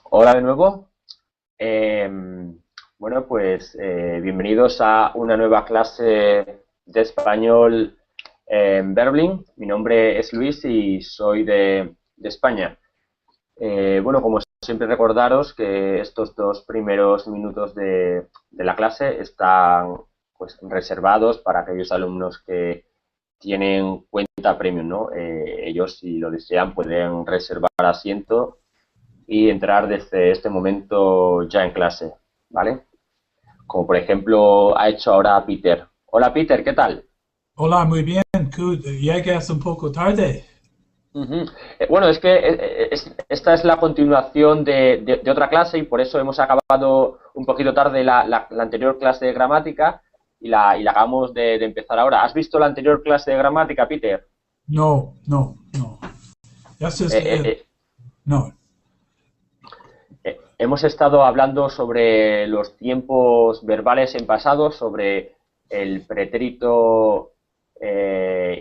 Hola de nuevo. Eh, bueno, pues bienvenidos a una nueva clase de español en Berlín. Mi nombre es Luis y soy de España. Bueno, como siempre recordaros que estos dos primeros minutos de la clase están pues reservados para aquellos alumnos que tienen cuenta premium, ¿no? Ellos, si lo desean, pueden reservar asiento y entrar desde este momento ya en clase, ¿vale? Como por ejemplo ha hecho ahora Peter. Hola Peter, ¿qué tal? Hola, muy bien. Good. Llegas un poco tarde. Ujú. Bueno, es que esta es la continuación de otra clase y por eso hemos acabado un poquito tarde la anterior clase de gramática y la acabamos de empezar ahora. ¿Has visto la anterior clase de gramática, Peter? No, no, no. Eso es, Eh, eh, eh, no. Hemos estado hablando sobre los tiempos verbales en pasado, sobre el pretérito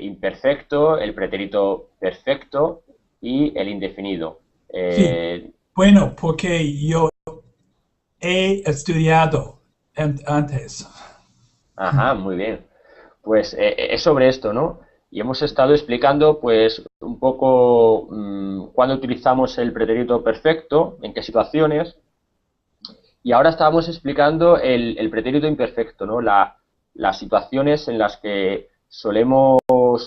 imperfecto, el pretérito perfecto y el indefinido. Sí. Eh, Bueno, porque yo he estudiado antes. ajá, muy bien. Pues es sobre esto, ¿no? Y hemos estado explicando, pues, un poco cuándo utilizamos el pretérito perfecto, en qué situaciones. Y ahora estábamos explicando el pretérito imperfecto, ¿no? Las situaciones en las que solemos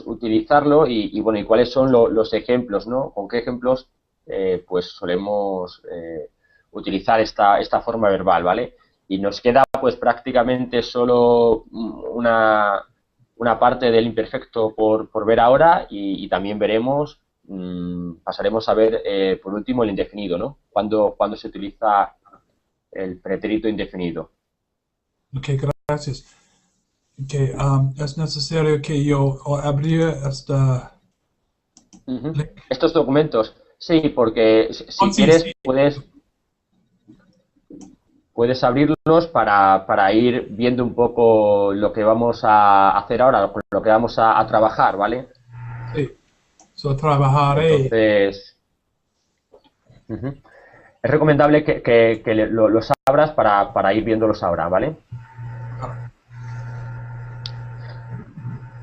utilizarlo y bueno, y cuáles son los ejemplos, ¿no? Con qué ejemplos pues solemos utilizar esta forma verbal, ¿vale? Y nos queda pues prácticamente solo una parte del imperfecto por ver ahora y también veremos, pasaremos a ver por último el indefinido, ¿no? Cuando se utiliza el pretérito indefinido. Ok, gracias. Que es necesario que yo abrir esta Ujú. link. Estos documentos, sí, porque Oh, si sí, quieres sí. puedes abrirlos para ir viendo un poco lo que vamos a hacer ahora, lo que vamos a trabajar, ¿vale? Sí. So trabajaré. Entonces, ujú, es recomendable que los abras para ir viéndolos ahora, ¿vale?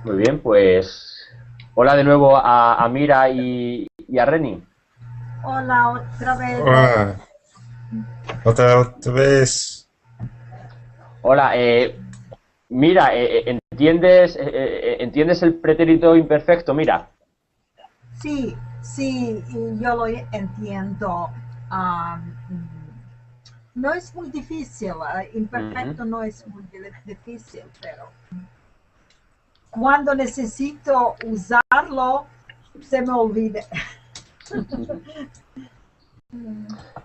Muy bien, pues hola de nuevo a Mira y a Reni. Hola, otra vez. Ah, otra vez. Hola, Mira, ¿entiendes el pretérito imperfecto? Mira. Sí, sí, y yo lo entiendo. Am, no es muy difícil, Ujú. imperfecto no es muy difícil, pero cuando necesito usarlo, se me olvida.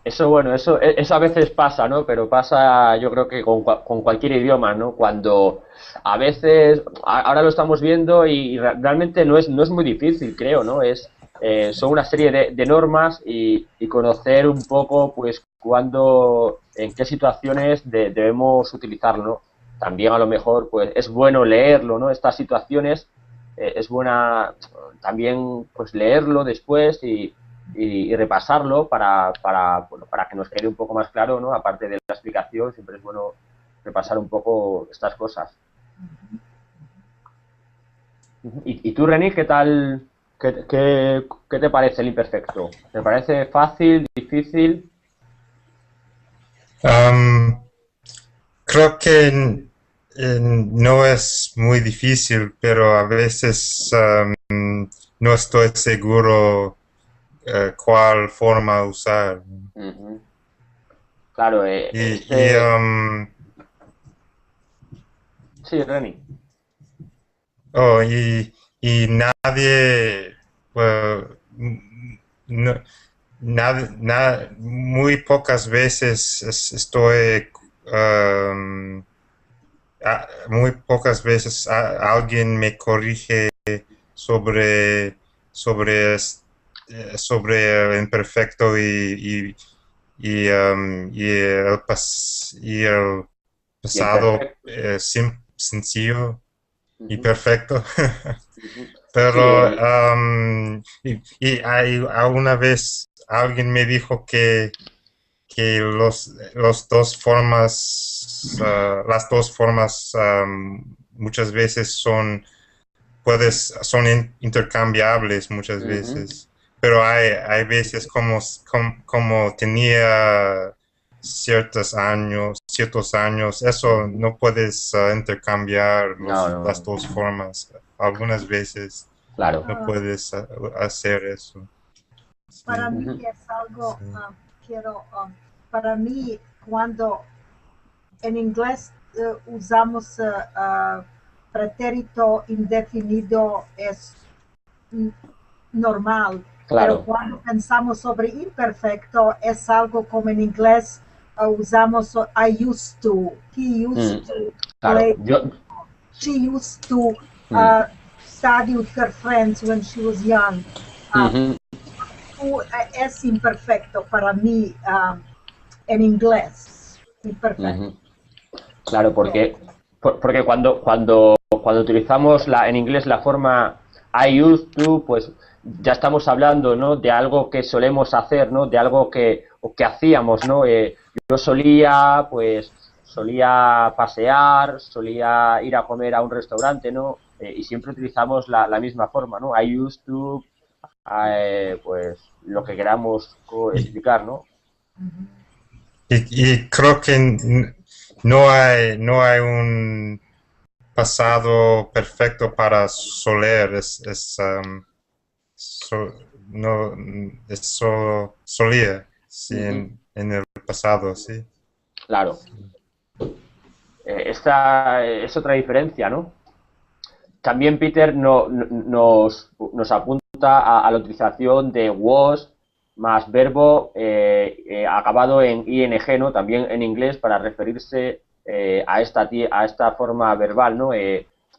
Eso, bueno, eso a veces pasa, ¿no? Pero pasa, yo creo que con cualquier idioma, ¿no? Cuando a veces, ahora lo estamos viendo y realmente no es muy difícil, creo, ¿no? Son una serie de normas y conocer un poco, pues, en qué situaciones debemos utilizarlo, ¿no? También a lo mejor, pues, es bueno leerlo, ¿no? Estas situaciones, es buena también, pues, leerlo después y repasarlo bueno, para que nos quede un poco más claro, ¿no? Aparte de la explicación, siempre es bueno repasar un poco estas cosas. ¿Y tú, René, qué tal? ¿Qué te parece el imperfecto? ¿Te parece fácil, difícil? Am, Creo que no es muy difícil, pero a veces no estoy seguro cuál forma usar. Uh -huh. Claro, Y, y, am, sí, René. y nadie, well, no- muy pocas veces estoy, um, muy pocas veces alguien me corrige sobre, sobre el imperfecto y el Y el pasado perfecto. sencillo Uh y -huh. perfecto. Uh -huh. Pero Sí, una vez alguien me dijo que los dos formas, las dos formas muchas veces son intercambiables muchas ujú, veces, pero hay veces como tenía ciertos años, eso no puedes intercambiar no, las no, dos formas. Algunas veces claro. no Ah, puedes hacer eso. para Sí, mí Ujú, es algo, sí. quiero, para mí cuando en inglés usamos pretérito indefinido es mm, normal, pero claro. cuando pensamos sobre imperfecto es algo como en inglés usamos I used to, he used Mm, to claro. play, she used to Mm, study with her friends when she was young. Uh, ujú, es imperfecto para mí en inglés, imperfecto. ujú. Claro, porque cuando utilizamos en inglés la forma I used to, pues ya estamos hablando, ¿no? De algo que solemos hacer, ¿no? De algo que hacíamos, ¿no? Yo solía pasear, solía ir a comer a un restaurante, ¿no? Y siempre utilizamos la misma forma, ¿no? I used to, pues lo que queramos Y, explicar, ¿no? y creo que no hay un pasado perfecto para soler, so- no, eso solía, sí, Ujú, en el pasado, sí. claro. Esta es otra diferencia, ¿no? También Peter nos apunta a la utilización de was más verbo acabado en ing, ¿no? También en inglés para referirse a esta forma verbal, ¿no?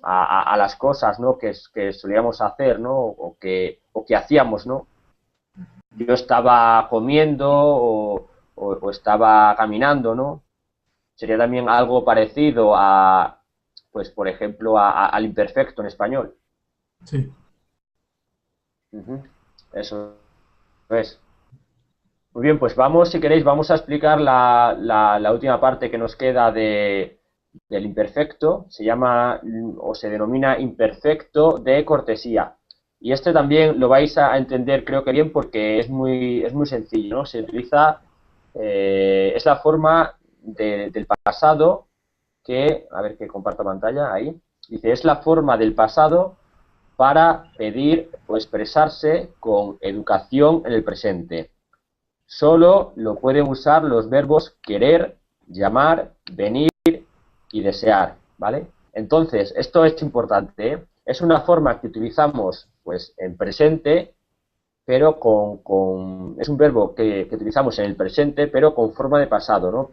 A las cosas, ¿no? Que solíamos hacer, ¿no? O que hacíamos, ¿no? Yo estaba comiendo o estaba caminando, ¿no? Sería también algo parecido pues por ejemplo, al imperfecto en español. Sí. Ujú, eso es. Muy bien, pues vamos, si queréis, vamos a explicar la última parte que nos queda del imperfecto. Se llama o se denomina imperfecto de cortesía. Y este también lo vais a entender, creo que bien, porque es muy sencillo, ¿no? Se utiliza, es la forma del pasado a ver que comparto pantalla ahí. Dice, es la forma del pasado para pedir o expresarse con educación en el presente. Solo lo pueden usar los verbos querer, llamar, venir y desear, ¿vale? Entonces, esto es importante, ¿eh? Es una forma que utilizamos pues en presente, pero es un verbo que utilizamos en el presente, pero con forma de pasado, ¿no?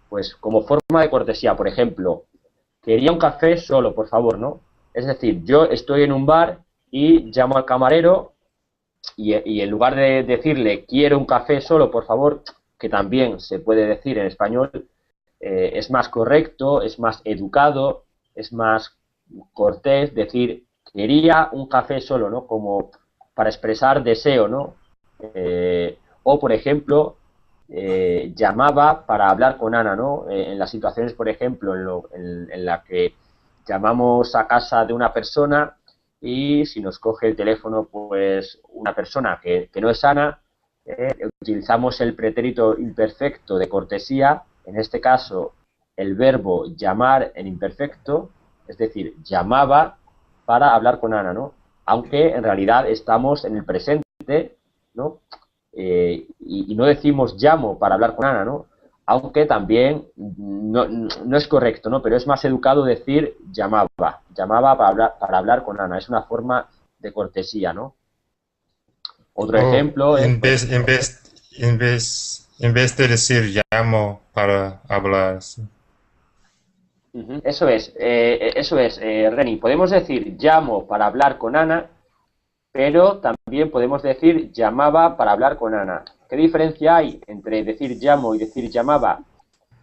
Pues como forma de cortesía, por ejemplo, quería un café solo, por favor, ¿no? Es decir, yo estoy en un bar y llamo al camarero y en lugar de decirle quiero un café solo, por favor, que también se puede decir en español, es más correcto, es más educado, es más cortés decir quería un café solo, ¿no? Como para expresar deseo, ¿no? O, por ejemplo, llamaba para hablar con Ana, ¿no? En las situaciones, por ejemplo, en la que llamamos a casa de una persona y si nos coge el teléfono, pues una persona que no es Ana, utilizamos el pretérito imperfecto de cortesía, en este caso el verbo llamar en imperfecto, es decir, llamaba para hablar con Ana, ¿no? Aunque en realidad estamos en el presente, ¿no? Y no decimos llamo para hablar con Ana, ¿no? Aunque también no es correcto, ¿no? Pero es más educado decir llamaba para hablar con Ana, es una forma de cortesía, ¿no? Otro O ejemplo es, pues, en vez de decir llamo para hablar, sí. eso es, Reni. Podemos decir llamo para hablar con Ana, pero también podemos decir llamaba para hablar con Ana. ¿Qué diferencia hay entre decir llamo y decir llamaba?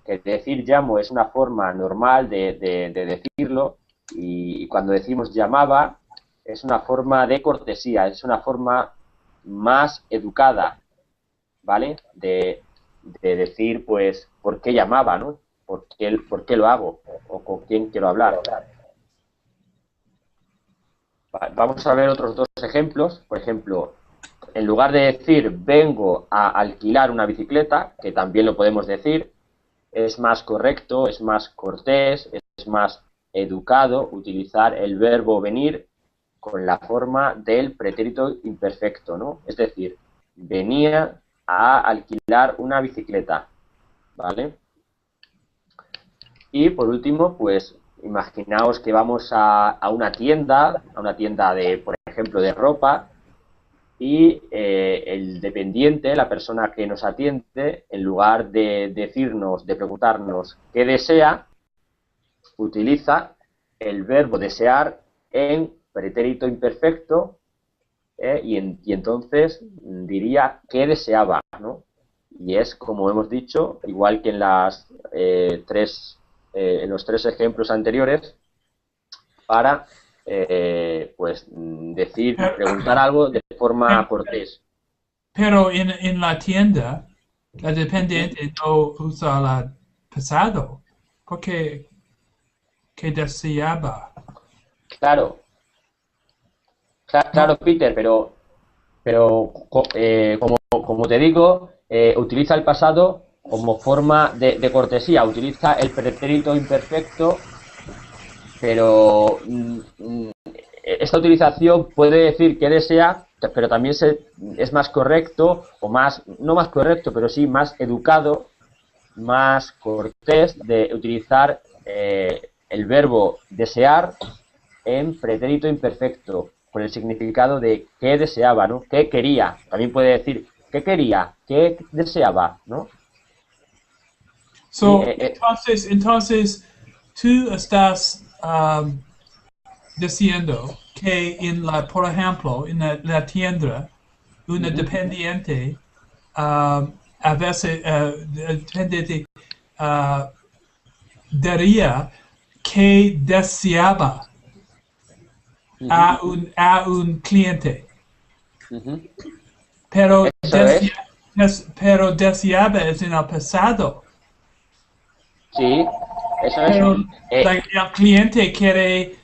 Que decir llamo es una forma normal de decirlo y cuando decimos llamaba es una forma de cortesía, es una forma más educada, ¿vale? De decir, pues, ¿por qué llamaba, no? ¿Por qué lo hago? O con quién quiero hablar. Vamos a ver otros dos ejemplos. Por ejemplo, en lugar de decir vengo a alquilar una bicicleta, que también lo podemos decir, es más correcto, es más cortés, es más educado utilizar el verbo venir con la forma del pretérito imperfecto, ¿no? Es decir, venía a alquilar una bicicleta, ¿vale? Y por último, pues imaginaos que vamos a una tienda de, por ejemplo, de ropa, y el dependiente, la persona que nos atiende, en lugar de decirnos, de preguntarnos qué desea, utiliza el verbo desear en pretérito imperfecto, y entonces diría qué deseaba, ¿no? Y es, como hemos dicho, igual que en en los tres ejemplos anteriores, para pues decir, preguntar algo de forma cortés. Pero en la tienda, la dependiente no usa el pasado, porque que deseaba. Claro, claro, Peter, pero como te digo, utiliza el pasado como forma de cortesía, utiliza el pretérito imperfecto, pero esta utilización puede decir que desea, pero también es más correcto, o más, no más correcto, pero sí más educado, más cortés de utilizar el verbo desear en pretérito imperfecto, con el significado de qué deseaba, ¿no? ¿Qué quería? También puede decir qué quería, qué deseaba, ¿no? So, Y, entonces, tú estás diciendo que por ejemplo, en la tienda, una dependiente, a veces, dependiente, diría que deseaba a un cliente, pero, eso es, pero deseaba es en el pasado. sí, eso es. Pero Eh, el cliente quiere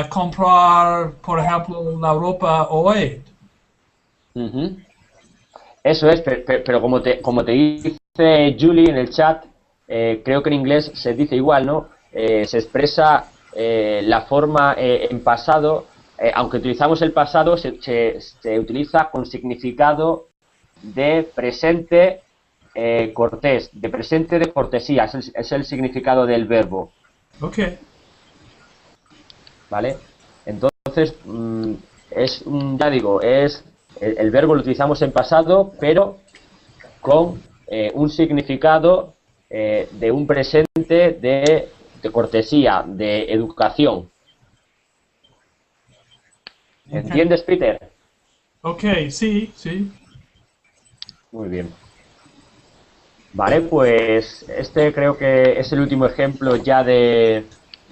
comprar, por ejemplo, la ropa hoy. Ujú. Eso es, pero como te dice Julie en el chat, creo que en inglés se dice igual, ¿no? Se expresa la forma en pasado, aunque utilizamos el pasado, se utiliza con significado de presente cortés, de presente de cortesía, es el significado del verbo, Okay. ¿vale? Entonces, ya digo, el verbo lo utilizamos en pasado, pero con un significado de un presente de cortesía, de educación. ¿Entiendes, Peter? Okay, sí, sí. Muy bien. Vale, pues este creo que es el último ejemplo ya del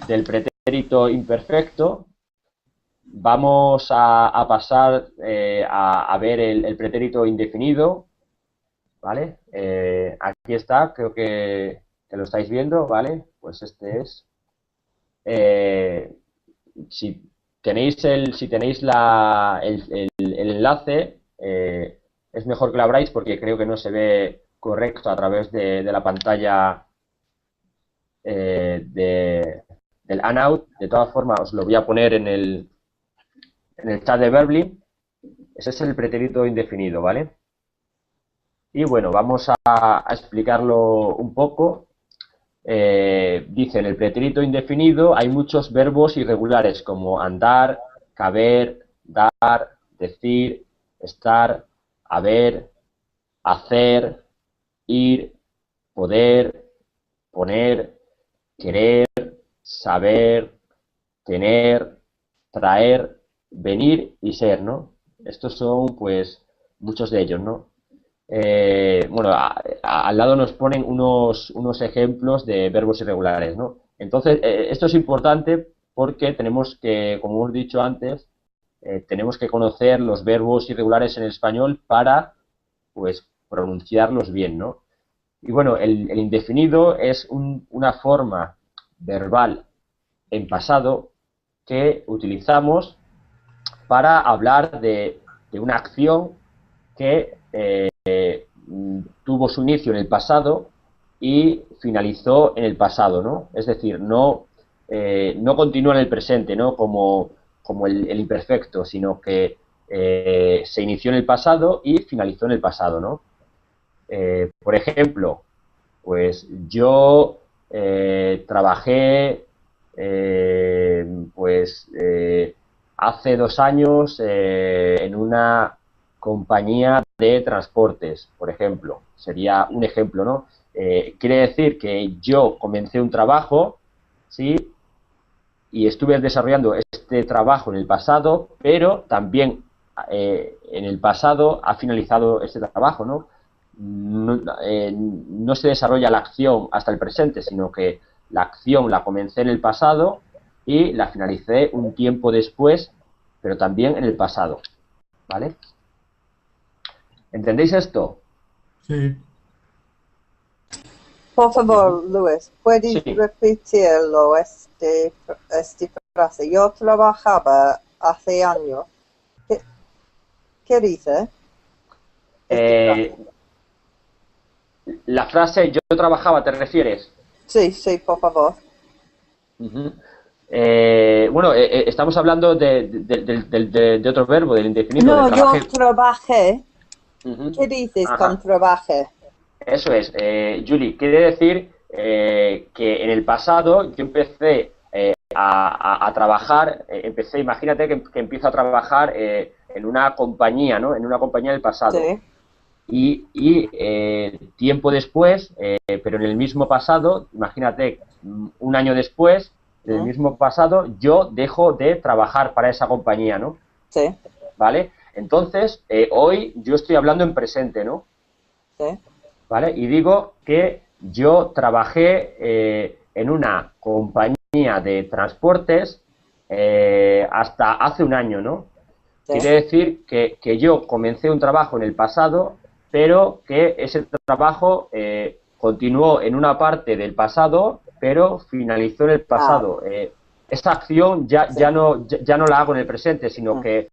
pretérito imperfecto. Vamos a pasar a ver el pretérito indefinido, ¿vale? Aquí está, creo que lo estáis viendo, ¿vale? Pues este es. Eh, si si tenéis el enlace, es mejor que lo abráis porque creo que no se ve correcto a través de la pantalla del Hanout. De todas formas, os lo voy a poner en el chat de Verbly. Ese es el pretérito indefinido, ¿vale? Y bueno, vamos a explicarlo un poco. Dice, en el pretérito indefinido hay muchos verbos irregulares como andar, caber, dar, decir, estar, haber, hacer, ir, poder, poner, querer, saber, tener, traer, venir y ser, ¿no? Estos son, pues, muchos de ellos, ¿no? Bueno, al lado nos ponen unos ejemplos de verbos irregulares, ¿no? Entonces, esto es importante porque tenemos que, como hemos dicho antes, tenemos que conocer los verbos irregulares en español para, pues, pronunciarlos bien, ¿no? Y bueno, el indefinido es una forma verbal en pasado que utilizamos para hablar de una acción que tuvo su inicio en el pasado y finalizó en el pasado, ¿no? Es decir, no continúa en el presente, ¿no? Como el imperfecto, sino que se inició en el pasado y finalizó en el pasado, ¿no? Por ejemplo, pues yo trabajé hace 2 años en una compañía de transportes, por ejemplo. Sería un ejemplo, ¿no? Quiere decir que yo comencé un trabajo, ¿sí? Y estuve desarrollando este trabajo en el pasado, pero también en el pasado ha finalizado este trabajo, ¿no? No se desarrolla la acción hasta el presente, sino que la acción la comencé en el pasado y la finalicé un tiempo después, pero también en el pasado, ¿vale? ¿Entendéis esto? Sí. Por favor, Luis, ¿puedes Sí. repetirlo, esta frase? Yo trabajaba hace años. ¿Qué dice? Eh, la frase yo trabajaba, ¿te refieres? Sí, por favor. Uh-huh. Bueno, estamos hablando de otro verbo, del indefinido, No, de yo trabajé. trabajé. Uh-huh. ¿Qué dices Ajá. con trabajé? Eso es, Julie, quiere decir que en el pasado yo empecé a trabajar, imagínate que empiezo a trabajar en una compañía, ¿no? En una compañía del pasado. Sí. Y tiempo después, pero en el mismo pasado, imagínate, un año después, en el mismo pasado, yo dejo de trabajar para esa compañía, ¿no? Sí. ¿Vale? Entonces, hoy yo estoy hablando en presente, ¿no? Sí. ¿Vale? Y digo que yo trabajé en una compañía de transportes hasta hace un año, ¿no? Sí. Quiere decir que yo comencé un trabajo en el pasado, pero que ese trabajo continuó en una parte del pasado, pero finalizó en el pasado. Esa acción ya no la hago en el presente, sino que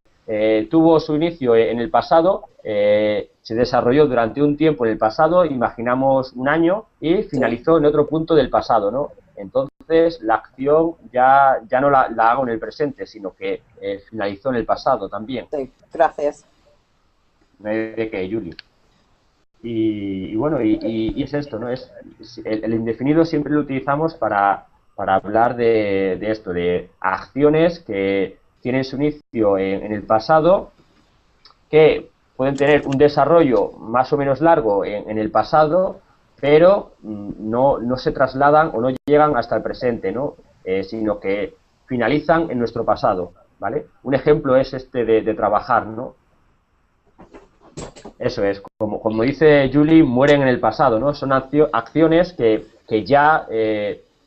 tuvo su inicio en el pasado, se desarrolló durante un tiempo en el pasado, imaginamos un año, y finalizó en otro punto del pasado, ¿no? Entonces, la acción ya no la hago en el presente, sino que finalizó en el pasado también. Sí, gracias. No hay de qué, Julie. Y bueno, y es esto, ¿no? El indefinido siempre lo utilizamos para hablar de esto, de acciones que tienen su inicio en el pasado, que pueden tener un desarrollo más o menos largo en el pasado, pero no se trasladan o no llegan hasta el presente, ¿no? Sino que finalizan en nuestro pasado, ¿vale? Un ejemplo es este de trabajar, ¿no? Eso es, como dice Julie, mueren en el pasado, ¿no? Son acciones que ya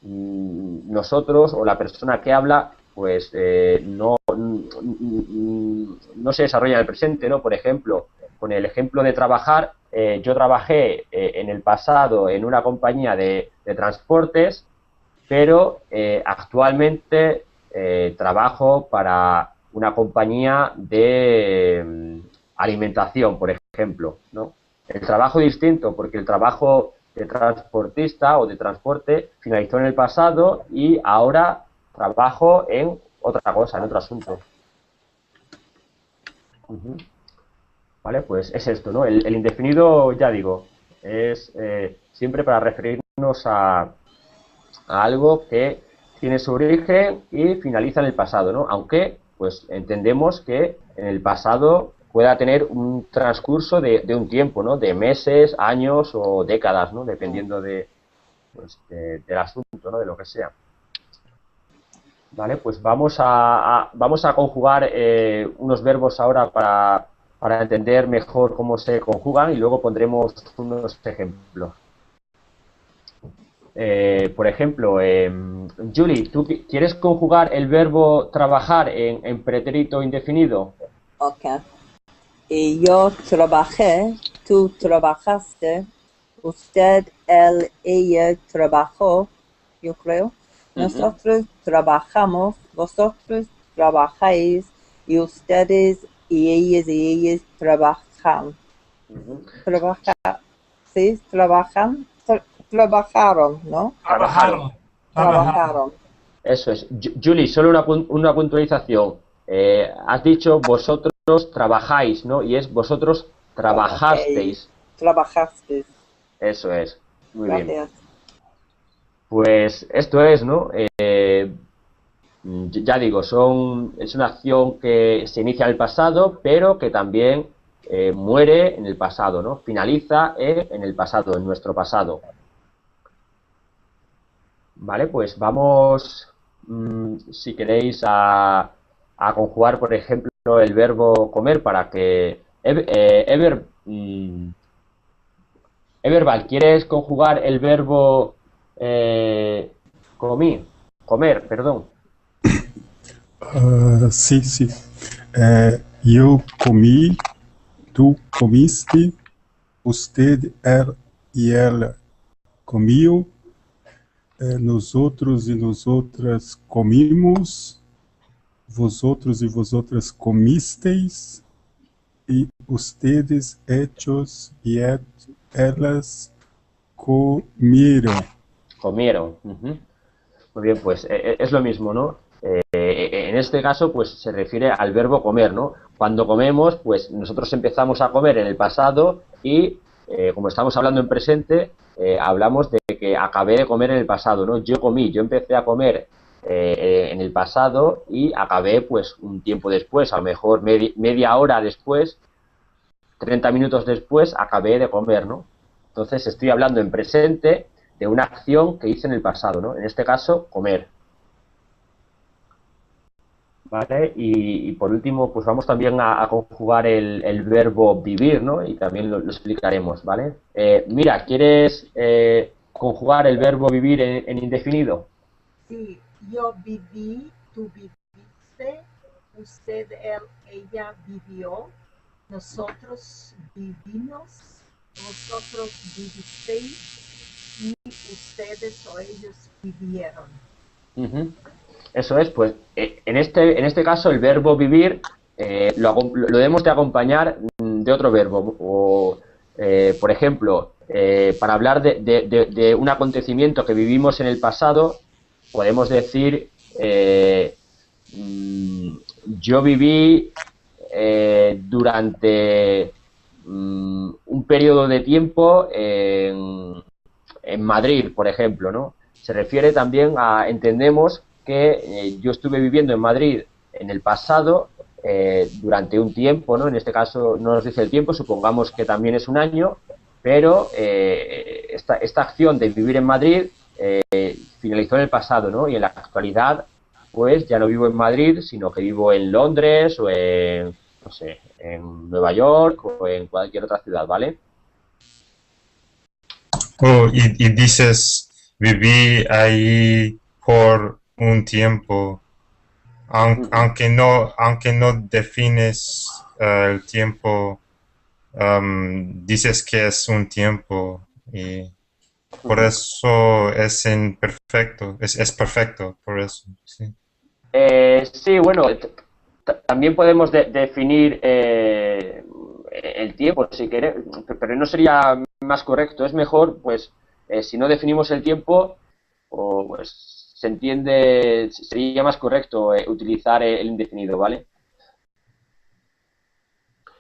nosotros o la persona que habla, pues no se desarrolla en el presente, ¿no? Por ejemplo, con el ejemplo de trabajar, yo trabajé en el pasado en una compañía de transportes, pero actualmente trabajo para una compañía de alimentación, por ejemplo, ¿no? El trabajo distinto, porque el trabajo de transportista o de transporte finalizó en el pasado y ahora trabajo en otra cosa, en otro asunto. ¿Vale? Pues es esto, ¿no? El indefinido, ya digo, es siempre para referirnos a algo que tiene su origen y finaliza en el pasado, ¿no? Aunque, pues, entendemos que en el pasado pueda tener un transcurso de un tiempo, ¿no? De meses, años o décadas, ¿no? Dependiendo del asunto, ¿no? De lo que sea. Vale, pues vamos a conjugar unos verbos ahora para entender mejor cómo se conjugan y luego pondremos unos ejemplos. por ejemplo, Julie, ¿tú quieres conjugar el verbo trabajar en pretérito indefinido? Ok. Y yo trabajé, tú trabajaste, usted, él, ella trabajó, yo creo. Nosotros trabajamos, vosotros trabajáis y ustedes y ellas trabajan. Sí, trabajaron, ¿no? Trabajaron. Trabajaron. Eso es. Julie, solo una puntualización. Has dicho vosotros trabajáis, ¿no? Y es vosotros trabajasteis. Trabajaste. Eso es. Muy bien. Gracias. Pues esto es, ¿no? Ya digo, es una acción que se inicia en el pasado, pero que también muere en el pasado, ¿no? Finaliza en el pasado, en nuestro pasado. Vale, pues vamos, si queréis, a conjugar, por ejemplo, el verbo comer para que... Everval, ¿quieres conjugar el verbo comer, perdón? Sí, sí. Yo comí, tú comiste, usted él y él comió, nosotros y nosotras comimos, vosotros y vosotras comisteis, y ustedes hechos y ellas comieron. Comieron. Ujú. Muy bien, pues es lo mismo, ¿no? En este caso, pues se refiere al verbo comer, ¿no? Cuando comemos, pues nosotros empezamos a comer en el pasado y, como estamos hablando en presente, hablamos de que acabé de comer en el pasado, ¿no? Yo comí, yo empecé a comer en el pasado y acabé, pues, un tiempo después, a lo mejor media hora después, 30 minutos después, acabé de comer, ¿no? Entonces estoy hablando en presente de una acción que hice en el pasado, ¿no? En este caso, comer. ¿Vale? Y por último, pues vamos también a conjugar el verbo vivir, ¿no? Y también lo explicaremos, ¿vale? Mira, ¿quieres conjugar el verbo vivir en indefinido? Sí, yo viví, tú viviste, usted, él, ella vivió, nosotros vivimos, vosotros vivisteis y ustedes o ellos vivieron. Ujú. Eso es, pues en este caso el verbo vivir lo debemos de acompañar de otro verbo. O, por ejemplo, para hablar de un acontecimiento que vivimos en el pasado, podemos decir mm, yo viví durante un periodo de tiempo en Madrid, por ejemplo, ¿no? Se refiere también a, entendemos que yo estuve viviendo en Madrid en el pasado durante un tiempo, ¿no? En este caso no nos dice el tiempo, supongamos que también es un año, pero esta acción de vivir en Madrid finalizó en el pasado, ¿no? Y en la actualidad, pues ya no vivo en Madrid, sino que vivo en Londres o en, no sé, en Nueva York o en cualquier otra ciudad, ¿vale? Oh, y dices, viví ahí por un tiempo, aunque no defines el tiempo, dices que es un tiempo y por eso es imperfecto, es perfecto, por eso, sí. Sí, bueno, también podemos definir el tiempo, si queremos, pero no sería más correcto. Es mejor, pues, si no definimos el tiempo, o pues se entiende, sería más correcto utilizar el indefinido, ¿vale?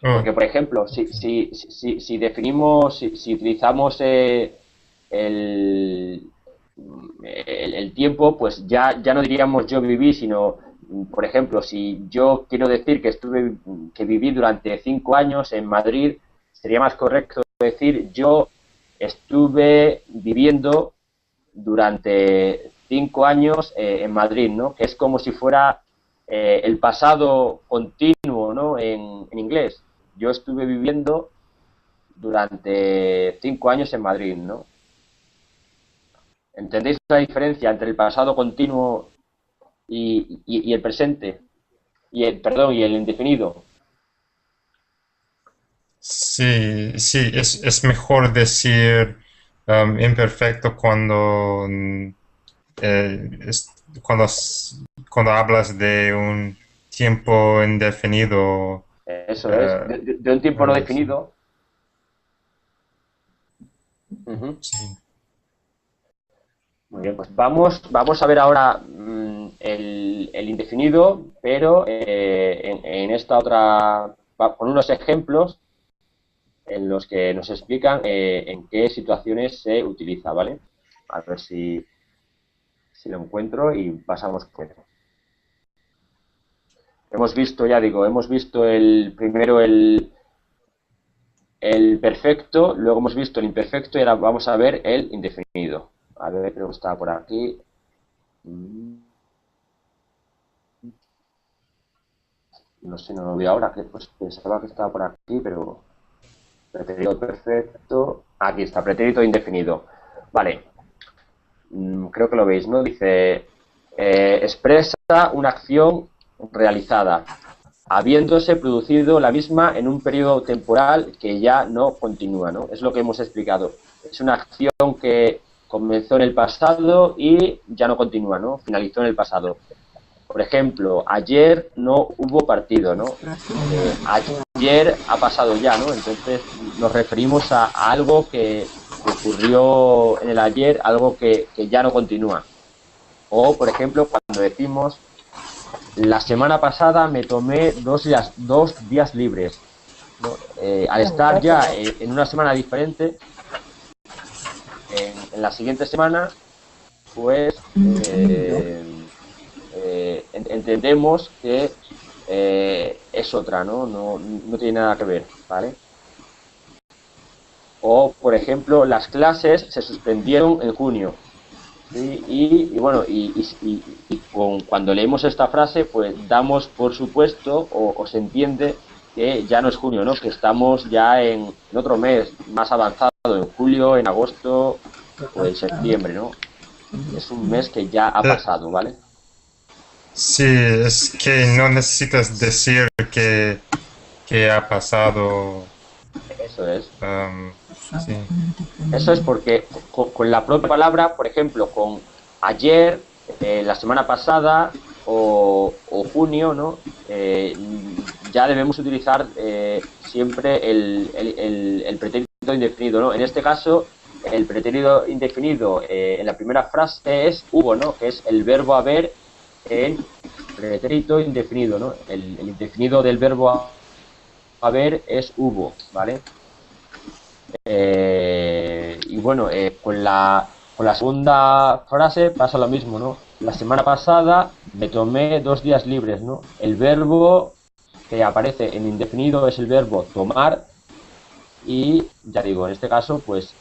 Oh, Porque, por ejemplo, si definimos, si utilizamos el, el tiempo, pues ya no diríamos yo viví, sino, por ejemplo, si yo quiero decir que viví durante 5 años en Madrid, sería más correcto decir yo estuve viviendo durante 5 años en Madrid, ¿no? Que es como si fuera el pasado continuo, ¿no? En inglés. Yo estuve viviendo durante 5 años en Madrid, ¿no? ¿Entendéis la diferencia entre el pasado continuo y el presente? Perdón, y el indefinido. Sí, sí, es mejor decir imperfecto cuando, cuando, cuando hablas de un tiempo indefinido. Eso es, eh, de un tiempo no sí, definido. Ujú. sí. Muy bien, pues vamos a ver ahora el indefinido, pero en esta otra, con unos ejemplos en los que nos explican en qué situaciones se utiliza, ¿vale? A ver si lo encuentro y pasamos con ello. Hemos visto, ya digo, hemos visto primero el perfecto, luego hemos visto el imperfecto y ahora vamos a ver el indefinido. A ver, creo que está por aquí. No sé, no lo veo ahora, que pues pensaba que estaba por aquí, pero pretérito perfecto. Aquí está, pretérito indefinido. Vale, creo que lo veis, ¿no? Dice, expresa una acción realizada, habiéndose producido la misma en un periodo temporal que ya no continúa, ¿no? Es lo que hemos explicado. Es una acción que comenzó en el pasado y ya no continúa, ¿no? Finalizó en el pasado. Por ejemplo, ayer no hubo partido, ¿no? Ayer ha pasado ya, ¿no? Entonces nos referimos a algo que ocurrió en el ayer, algo que ya no continúa. O, por ejemplo, cuando decimos, la semana pasada me tomé 2 días libres, ¿no? Al estar ya en una semana diferente, en la siguiente semana, pues entendemos que es otra, ¿no? No tiene nada que ver, ¿vale? O, por ejemplo, las clases se suspendieron en junio. ¿Sí? Bueno, cuando leemos esta frase, pues damos por supuesto o se entiende que ya no es junio, ¿no? Que estamos ya en otro mes más avanzado, en julio, en agosto o en septiembre, ¿no? Es un mes que ya ha pasado, ¿vale? Sí, es que no necesitas decir que ha pasado. Eso es. Sí. Eso es porque con la propia palabra, por ejemplo, con ayer, la semana pasada o junio, ¿no? Ya debemos utilizar siempre el pretérito indefinido, ¿no? En este caso, el pretérito indefinido en la primera frase es hubo, ¿no? Que es el verbo haber en pretérito indefinido, ¿no? El indefinido del verbo haber es hubo, ¿vale? Y bueno, con la segunda frase pasa lo mismo, ¿no? La semana pasada me tomé 2 días libres, ¿no? El verbo que aparece en indefinido es el verbo tomar y, ya digo, en este caso, pues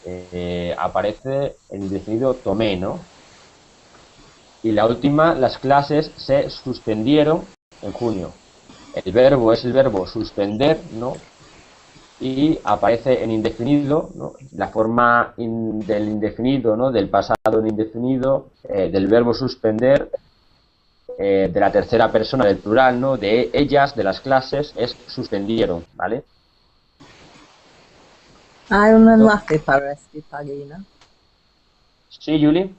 aparece en indefinido tomé, ¿no? Y la última, las clases se suspendieron en junio. El verbo es el verbo suspender, ¿no? Y aparece en indefinido, ¿no? La forma del indefinido, ¿no? Del pasado en indefinido, del verbo suspender, de la tercera persona del plural, ¿no? De ellas, de las clases, es suspendieron, ¿vale? Hay un enlace para esta página. ¿Sí, Juli?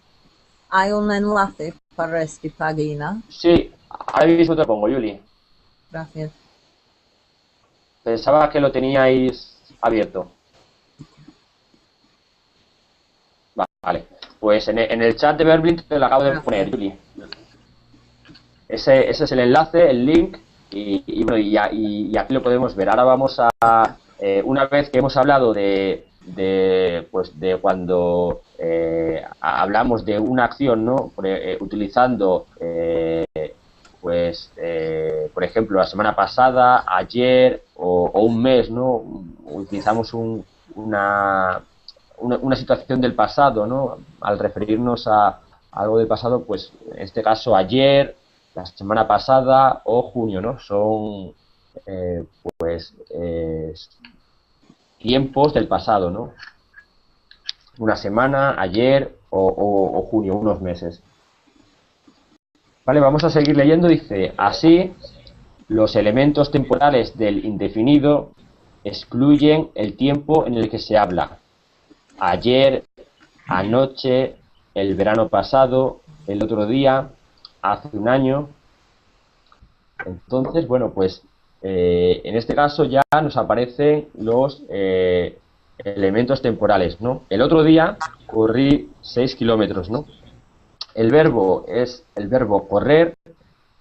Hay un enlace para esta página. Sí, ahora mismo te lo pongo, Juli. Gracias. Pensaba que lo teníais abierto. Vale, pues en el chat de Verblink te lo acabo de poner, Juli. Ese es el enlace, el link, bueno, y aquí lo podemos ver. Ahora vamos a, una vez que hemos hablado pues de cuando hablamos de una acción, ¿no? Utilizando, pues, por ejemplo, la semana pasada, ayer o un mes, ¿no? Utilizamos una situación del pasado, ¿no? Al referirnos a algo del pasado, pues en este caso ayer, la semana pasada o junio, ¿no? Son pues tiempos del pasado, ¿no? una semana, ayer o junio, unos meses. Vale, vamos a seguir leyendo. Dice, así, los elementos temporales del indefinido excluyen el tiempo en el que se habla. Ayer, anoche, el verano pasado, el otro día, hace un año. Entonces, bueno, pues en este caso ya nos aparecen los elementos temporales, ¿no? El otro día corrí 6 kilómetros, ¿no? El verbo es el verbo correr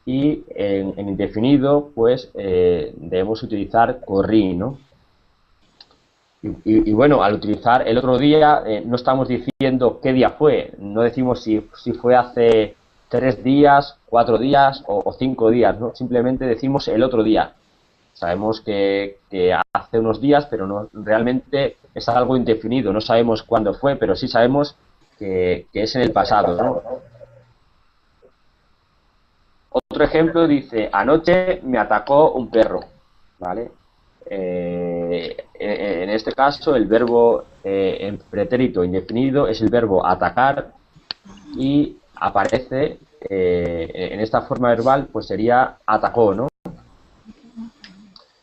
y en indefinido, pues debemos utilizar corrí, ¿no? Y bueno, al utilizar el otro día, no estamos diciendo qué día fue, no decimos si fue hace 3 días, 4 días o 5 días, ¿no? Simplemente decimos el otro día. Sabemos que hace unos días, pero no, realmente es algo indefinido, no sabemos cuándo fue, pero sí sabemos que es en el pasado, ¿no? Otro ejemplo dice, anoche me atacó un perro, ¿vale? En este caso el verbo en pretérito indefinido es el verbo atacar y aparece en esta forma verbal, pues sería atacó, ¿no?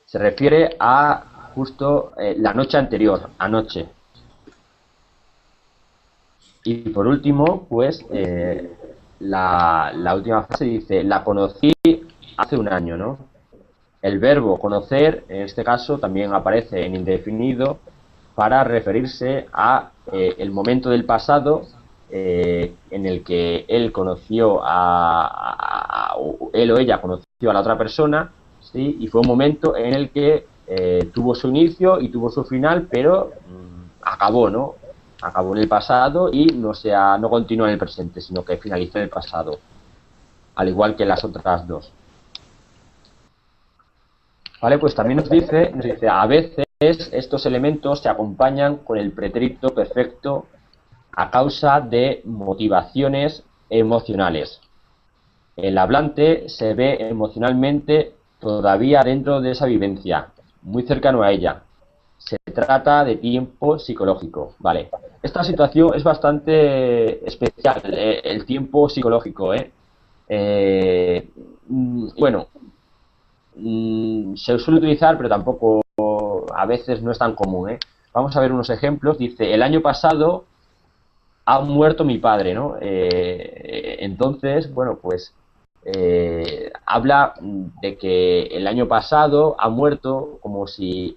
Se refiere a justo la noche anterior, anoche. Y por último, pues la última frase dice, la conocí hace un año, ¿no? El verbo conocer, en este caso, también aparece en indefinido para referirse a el momento del pasado en el que él conoció él o ella conoció a la otra persona, ¿sí? Y fue un momento en el que tuvo su inicio y tuvo su final, pero acabó, ¿no? Acabó en el pasado y no continúa en el presente, sino que finalizó en el pasado, al igual que las otras dos. Vale, pues también nos dice, a veces estos elementos se acompañan con el pretérito perfecto a causa de motivaciones emocionales. El hablante se ve emocionalmente todavía dentro de esa vivencia, muy cercano a ella. Se trata de tiempo psicológico, ¿vale? Esta situación es bastante especial, el tiempo psicológico, bueno, se suele utilizar, pero tampoco a veces no es tan común, ¿eh? Vamos a ver unos ejemplos. Dice, el año pasado ha muerto mi padre, ¿no? Entonces, bueno, pues habla de que el año pasado ha muerto como si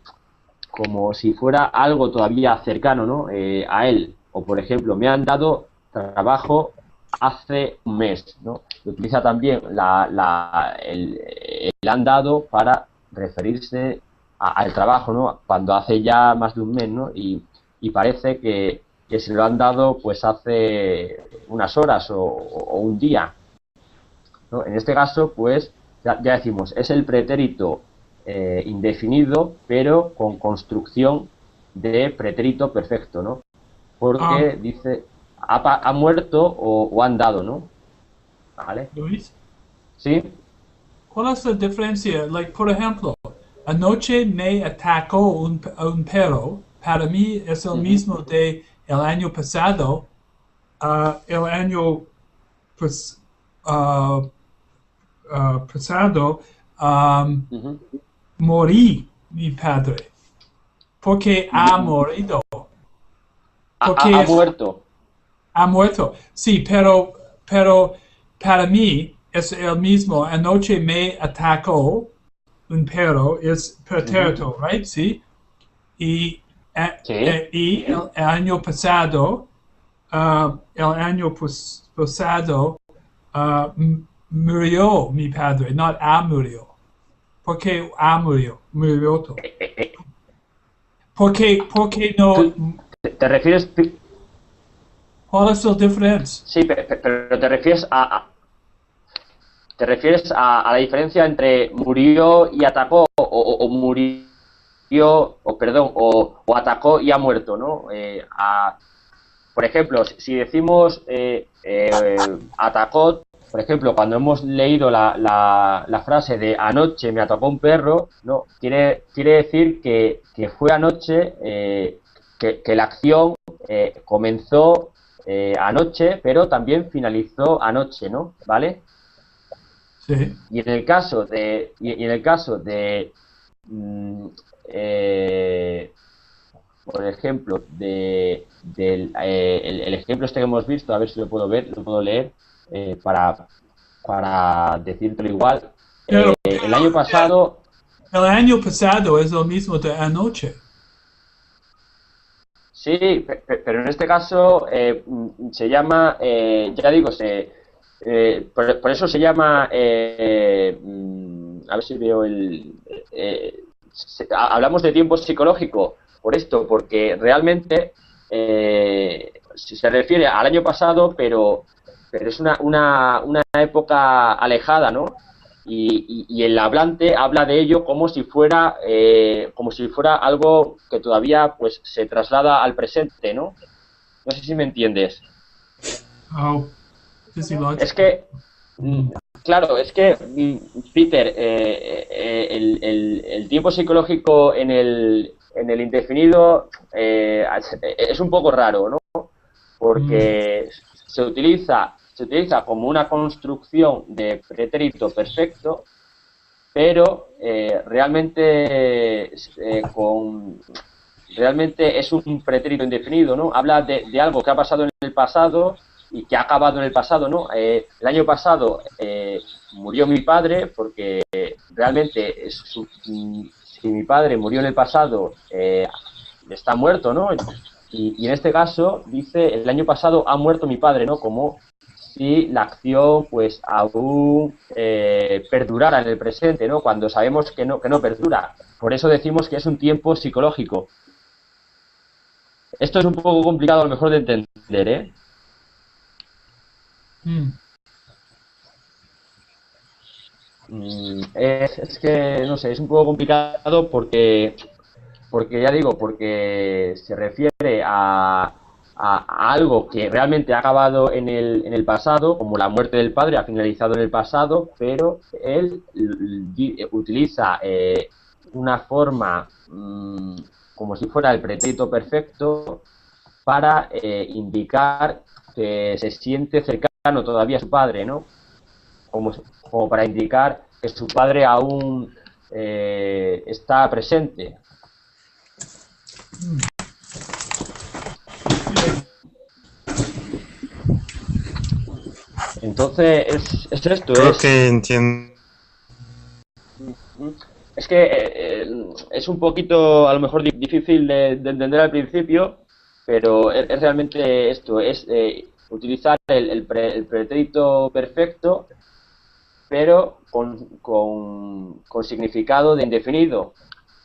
fuera algo todavía cercano, ¿no? A él. O, por ejemplo, me han dado trabajo hace un mes, ¿no? Utiliza también el han dado para referirse al trabajo, ¿no? Cuando hace ya más de un mes, ¿no? Y parece que se lo han dado pues hace unas horas o un día, ¿no? En este caso, pues, ya decimos, es el pretérito indefinido, pero con construcción de pretérito perfecto, ¿no? Porque dice, ha muerto o han dado, ¿no? ¿Vale? Luis, ¿Sí? ¿cuál es la diferencia? Like, por ejemplo, anoche me atacó un perro. Para mí es el mismo de el año pasado. El año pasado morí mi padre. Porque ha morido. Porque Ha muerto. Ha muerto. Sí, pero para mí es el mismo. Anoche me atacó un perro, es pretérito, right? Sí. Y el año pasado, murió mi padre, no murió. ¿Por qué murió? Murió. ¿Por qué no? ¿Te refieres? ¿Cuál es la diferencia? Sí, pero te refieres a la diferencia entre murió y atacó o murió o atacó y ha muerto, ¿no? Por ejemplo, si decimos atacó, por ejemplo, cuando hemos leído la frase de anoche me atacó un perro, ¿no? Quiere decir que fue anoche que la acción comenzó anoche, pero también finalizó anoche, ¿no? ¿Vale? Sí. Y en el caso de por ejemplo, el ejemplo este que hemos visto, a ver si lo puedo ver, lo puedo leer, para decírtelo igual. Pero El año pasado, el año pasado es lo mismo de anoche. sí, pero en este caso se llama, ya digo, por eso se llama, a ver si veo hablamos de tiempo psicológico, por esto, porque realmente se refiere al año pasado, pero es una época alejada, ¿no? Y el hablante habla de ello como si fuera algo que todavía pues se traslada al presente, ¿no? No sé si me entiendes. Oh, physiológico. Es que, claro, es que, Peter, el tiempo psicológico en el indefinido es un poco raro, ¿no? Porque se utiliza como una construcción de pretérito perfecto, pero realmente es un pretérito indefinido, ¿no? Habla de algo que ha pasado en el pasado y que ha acabado en el pasado, ¿no? El año pasado murió mi padre, porque realmente si mi padre murió en el pasado, está muerto, ¿no? Y en este caso dice, el año pasado ha muerto mi padre, ¿no? Como si la acción pues aún perdurara en el presente, ¿no? Cuando sabemos que no perdura. Por eso decimos que es un tiempo psicológico. Esto es un poco complicado a lo mejor de entender, ¿eh? Es que, no sé, es un poco complicado porque ya digo, porque se refiere a algo que realmente ha acabado en el pasado, como la muerte del padre ha finalizado en el pasado, pero él utiliza una forma como si fuera el pretérito perfecto para indicar que se siente cercano todavía a su padre, ¿no? Como para indicar que su padre aún está presente. Entonces, es esto, Creo que entiendo. es que es un poquito, a lo mejor, difícil de entender al principio, pero es realmente esto, es utilizar el pretérito perfecto, pero con significado de indefinido.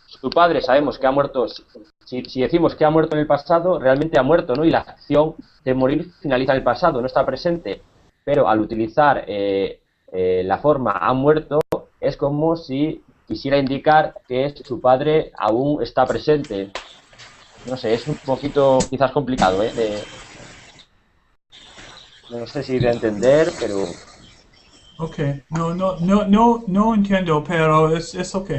Su padre sabemos que ha muerto, si decimos que ha muerto en el pasado, realmente ha muerto, ¿no? Y la acción de morir finaliza en el pasado, no está presente. Pero al utilizar la forma ha muerto, es como si quisiera indicar que su padre aún está presente. No sé, es un poquito quizás complicado, ¿eh? No sé si de entender, pero Ok, no entiendo, pero es ok.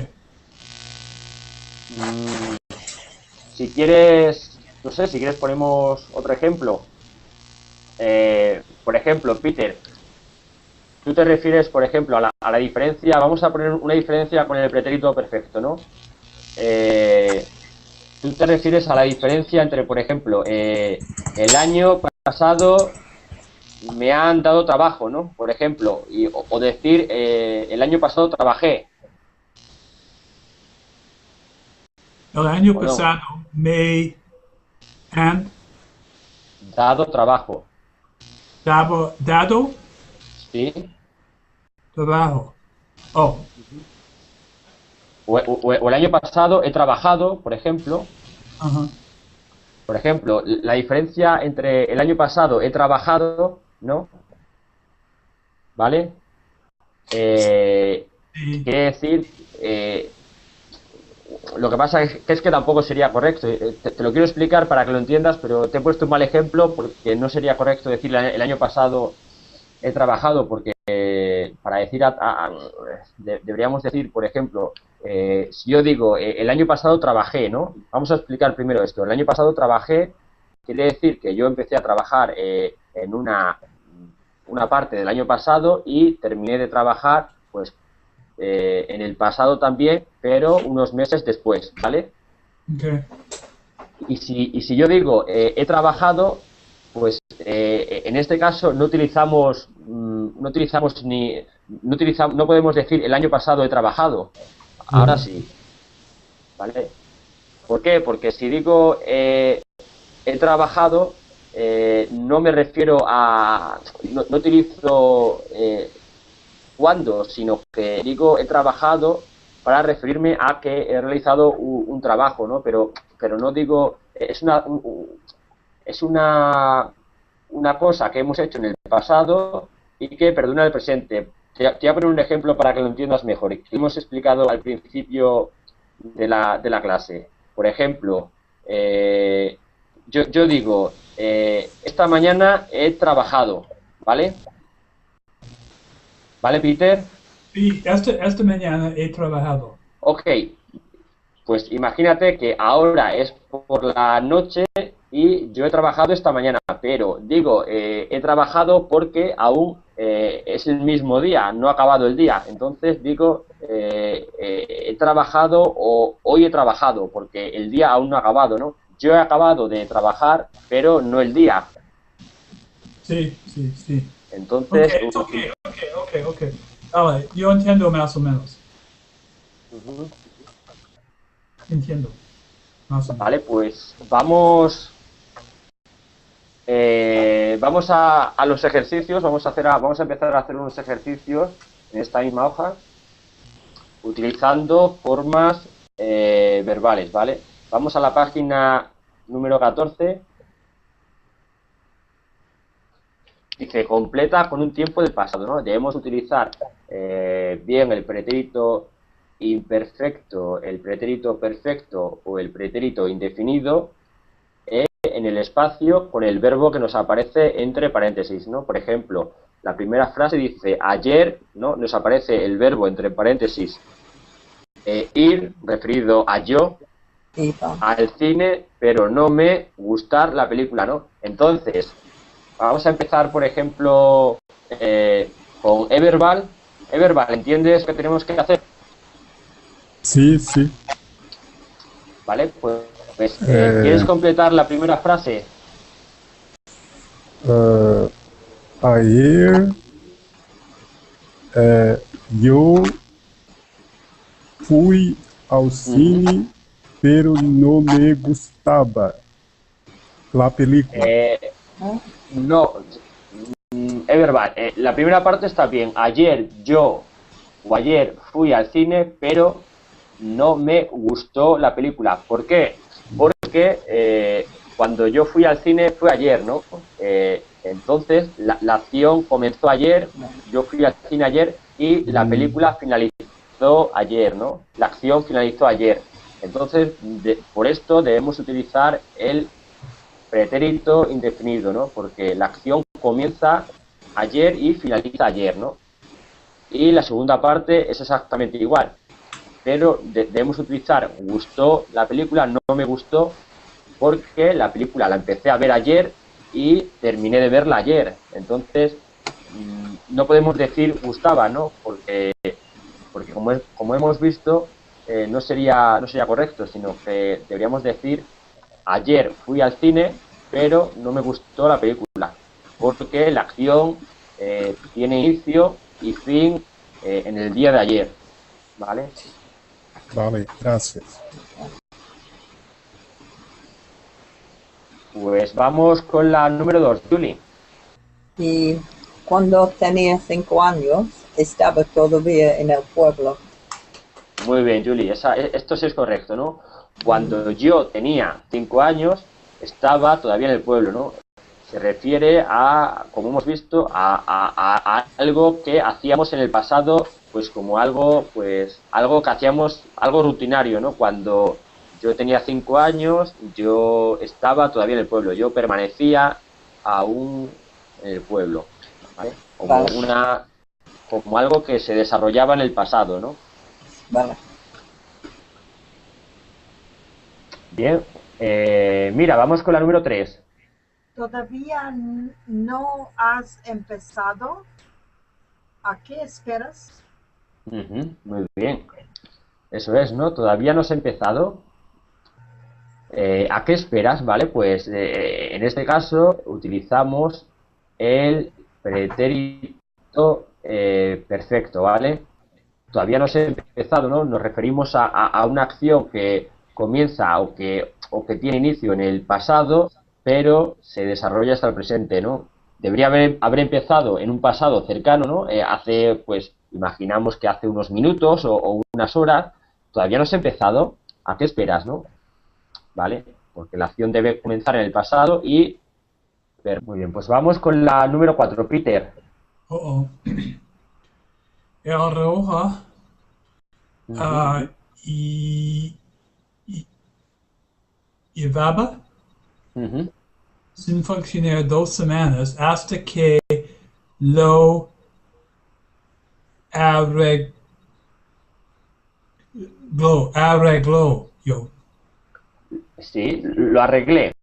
si quieres, no sé, si quieres ponemos otro ejemplo. Por ejemplo, Peter, tú te refieres, por ejemplo, a la diferencia, vamos a poner una diferencia con el pretérito perfecto, ¿no? Tú te refieres a la diferencia entre, por ejemplo, el año pasado me han dado trabajo, ¿no? Por ejemplo, o decir, el año pasado trabajé, El año ¿o no? pasado me han Dado trabajo, dado ¿sí? trabajo. Oh, O el año pasado he trabajado, por ejemplo. ajá. Por ejemplo, la diferencia entre el año pasado he trabajado, ¿no? ¿Vale? Sí. Quiere decir, lo que pasa es que tampoco sería correcto. Te lo quiero explicar para que lo entiendas, pero te he puesto un mal ejemplo porque no sería correcto decir el año pasado he trabajado, porque para decir, deberíamos decir, por ejemplo, Si yo digo, el año pasado trabajé, ¿no? Vamos a explicar primero esto. El año pasado trabajé, quiere decir que yo empecé a trabajar en una parte del año pasado y terminé de trabajar, pues, en el pasado también, pero unos meses después, ¿vale? Okay. Y si yo digo, he trabajado, pues en este caso no utilizamos no podemos decir el año pasado he trabajado. Ahora sí, ¿vale? ¿Por qué? Porque si digo he trabajado, no me refiero a no utilizo cuándo, sino que digo he trabajado para referirme a que he realizado un trabajo, ¿no? Pero no digo es una cosa que hemos hecho en el pasado y que perdona el presente. Te voy a poner un ejemplo para que lo entiendas mejor. Que hemos explicado al principio de la clase. Por ejemplo, yo digo, esta mañana he trabajado, ¿vale? ¿Vale, Peter? Sí, esta mañana he trabajado. Ok, pues imagínate que ahora es por la noche y yo he trabajado esta mañana, pero digo, he trabajado porque aún es el mismo día, no ha acabado el día. Entonces digo, he trabajado o hoy he trabajado, porque el día aún no ha acabado, ¿no? Yo he acabado de trabajar, pero no el día. Sí, sí, sí. Entonces, Ok. Vale, yo entiendo más o menos. Entiendo. Más o menos. vale, pues vamos a los ejercicios, vamos a empezar a hacer unos ejercicios en esta misma hoja, utilizando formas verbales, ¿vale? Vamos a la página número 14. Dice, completa con un tiempo del pasado, ¿no? Debemos utilizar bien el pretérito imperfecto, el pretérito perfecto o el pretérito indefinido en el espacio con el verbo que nos aparece entre paréntesis, ¿no? Por ejemplo, la primera frase dice, ayer, ¿no? Nos aparece el verbo entre paréntesis ir, referido a yo, al cine, pero no me gustar la película, ¿no? Entonces, vamos a empezar, por ejemplo, con e-verbal. E-verbal, ¿entiendes qué tenemos que hacer? Sí, sí. Vale, pues ¿quieres completar la primera frase? Ayer yo fui ao cine, pero no me gustaba la película. No, e-verbal. La primera parte está bien. Ayer yo o ayer fui al cine, pero no me gustó la película. ¿Por qué? Porque cuando yo fui al cine fue ayer, ¿no? Entonces la acción comenzó ayer, yo fui al cine ayer y la película finalizó ayer, ¿no? La acción finalizó ayer. Entonces, por esto debemos utilizar el pretérito indefinido, ¿no? Porque la acción comienza ayer y finaliza ayer, ¿no? Y la segunda parte es exactamente igual. Pero debemos utilizar gustó la película, no me gustó, porque la película la empecé a ver ayer y terminé de verla ayer. Entonces, no podemos decir gustaba, ¿no? Porque como hemos visto, no sería correcto, sino que deberíamos decir ayer fui al cine, pero no me gustó la película, porque la acción tiene inicio y fin en el día de ayer, ¿vale? Vale, gracias. Pues vamos con la número 2, Julie. Y cuando tenía 5 años, estaba todavía en el pueblo. Muy bien, Julie, esto sí es correcto, ¿no? Cuando yo tenía 5 años, estaba todavía en el pueblo, ¿no? Se refiere a, como hemos visto, a algo que hacíamos en el pasado, pues como algo que hacíamos, algo rutinario, ¿no? Cuando yo tenía 5 años, yo estaba todavía en el pueblo, yo permanecía aún en el pueblo, ¿vale? Vale. Como algo que se desarrollaba en el pasado, ¿no? Vale. Bien. Mira, vamos con la número 3. Todavía no has empezado. ¿A qué esperas? Muy bien. Eso es, ¿no? Todavía no has empezado. ¿A qué esperas? Vale, pues en este caso utilizamos el pretérito perfecto, ¿vale? Todavía no se ha empezado, ¿no? Nos referimos a una acción que comienza o que tiene inicio en el pasado, pero se desarrolla hasta el presente, ¿no? Debería haber empezado en un pasado cercano, ¿no? Hace, pues, imaginamos que hace unos minutos o unas horas. Todavía no se ha empezado. ¿A qué esperas, no? ¿Vale? Porque la acción debe comenzar en el pasado y... Muy bien, pues vamos con la número 4, Peter. Uh-oh. El reloj y llevaba Ujú. sin funcionar 2 semanas hasta que lo arregló yo. Sí, lo Arreglé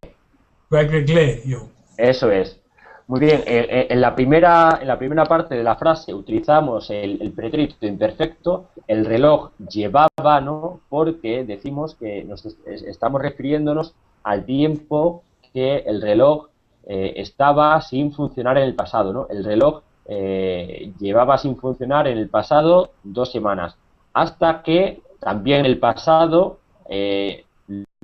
yo. eso es. Muy bien, en la primera parte de la frase utilizamos el pretérito imperfecto, el reloj llevaba, ¿no? Porque decimos que estamos refiriéndonos al tiempo que el reloj estaba sin funcionar en el pasado, ¿no? El reloj llevaba sin funcionar en el pasado 2 semanas, hasta que también en el pasado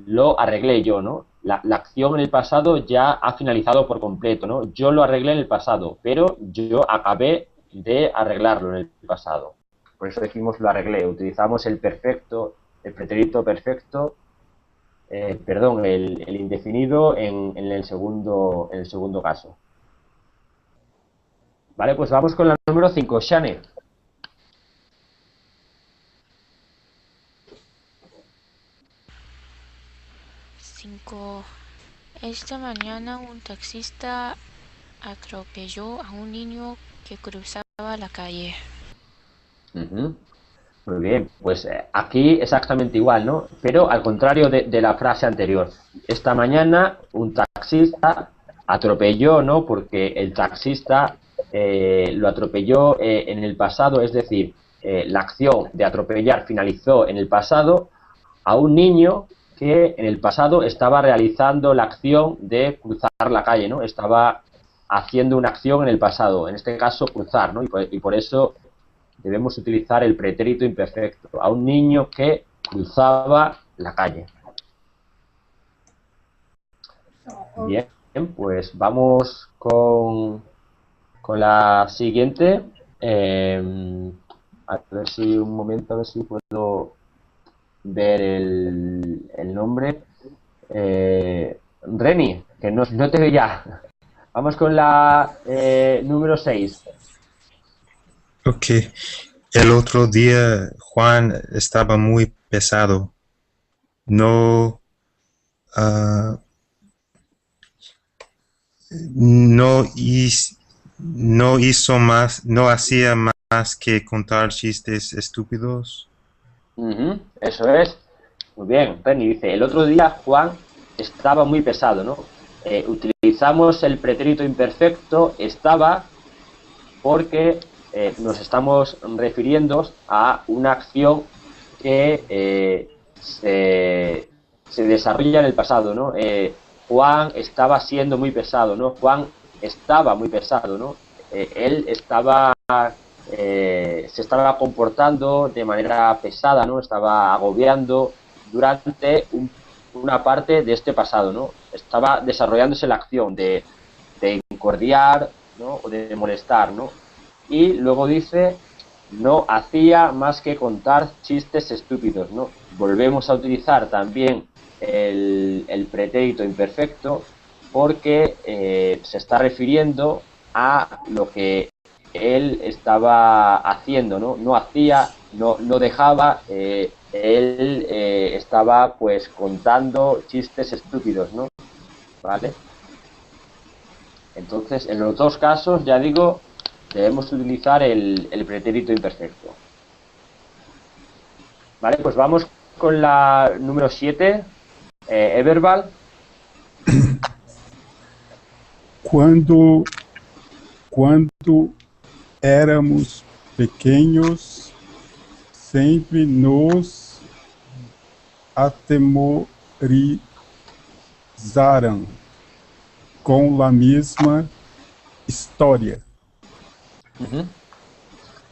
lo arreglé yo, ¿no? La acción en el pasado ya ha finalizado por completo, ¿no? Yo lo arreglé en el pasado, pero yo acabé de arreglarlo en el pasado. Por eso decimos lo arreglé. Utilizamos el perfecto, el pretérito perfecto, perdón, el indefinido en el segundo caso. Vale, pues vamos con la número 5, Shane. Cinco. Esta mañana un taxista atropelló a un niño que cruzaba la calle. Ujú. Muy bien, pues aquí exactamente igual, ¿no? Pero al contrario de la frase anterior. Esta mañana un taxista atropelló, ¿no? Porque el taxista lo atropelló en el pasado, es decir, la acción de atropellar finalizó en el pasado a un niño que en el pasado estaba realizando la acción de cruzar la calle, ¿no? Estaba haciendo una acción en el pasado, en este caso cruzar, ¿no? Y por eso debemos utilizar el pretérito imperfecto, a un niño que cruzaba la calle. Bien, pues vamos con la siguiente. A ver si un momento, a ver si puedo ver el nombre. Reni, que no te veía. Vamos con la número 6. Ok. El otro día Juan estaba muy pesado. No, ah, no, no hizo más, no hacía más que contar chistes estúpidos. Eso es. Muy bien, Reni dice, el otro día Juan estaba muy pesado, ¿no? Utilizamos el pretérito imperfecto, estaba, porque nos estamos refiriendo a una acción que se desarrolla en el pasado, ¿no? Juan estaba siendo muy pesado, ¿no? Juan estaba muy pesado, ¿no? Él se estaba comportando de manera pesada, ¿no? Estaba agobiando durante una parte de este pasado, ¿no? Estaba desarrollándose la acción de incordiar, ¿no? O de molestar, ¿no? Y luego dice, no hacía más que contar chistes estúpidos, ¿no? Volvemos a utilizar también el pretérito imperfecto porque se está refiriendo a lo que él estaba haciendo, ¿no? No hacía, no dejaba, él estaba pues contando chistes estúpidos, ¿no? ¿Vale? Entonces, en los dos casos, ya digo, debemos utilizar el pretérito imperfecto. Vale, pues vamos con la número 7. Verbal. Quando éramos pequeños, sempre nos atemorizaram com a mesma história.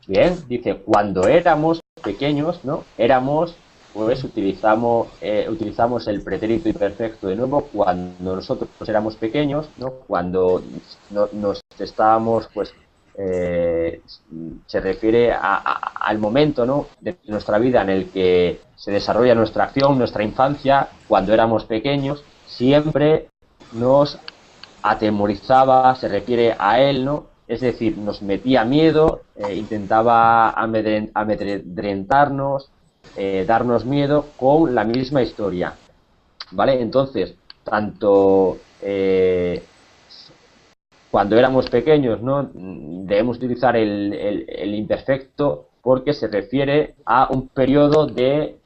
Bien, dice, cuando éramos pequeños, ¿no? Éramos, pues utilizamos el pretérito imperfecto de nuevo cuando nosotros éramos pequeños, ¿no? Cuando nos estábamos, pues, se refiere al momento, ¿no? de nuestra vida en el que se desarrolla nuestra acción, nuestra infancia, cuando éramos pequeños, siempre nos atemorizaba, se refiere a él, ¿no? Es decir, nos metía miedo, intentaba amedrentarnos, darnos miedo con la misma historia, ¿vale? Entonces, tanto cuando éramos pequeños, ¿no? Debemos utilizar el imperfecto porque se refiere a un periodo de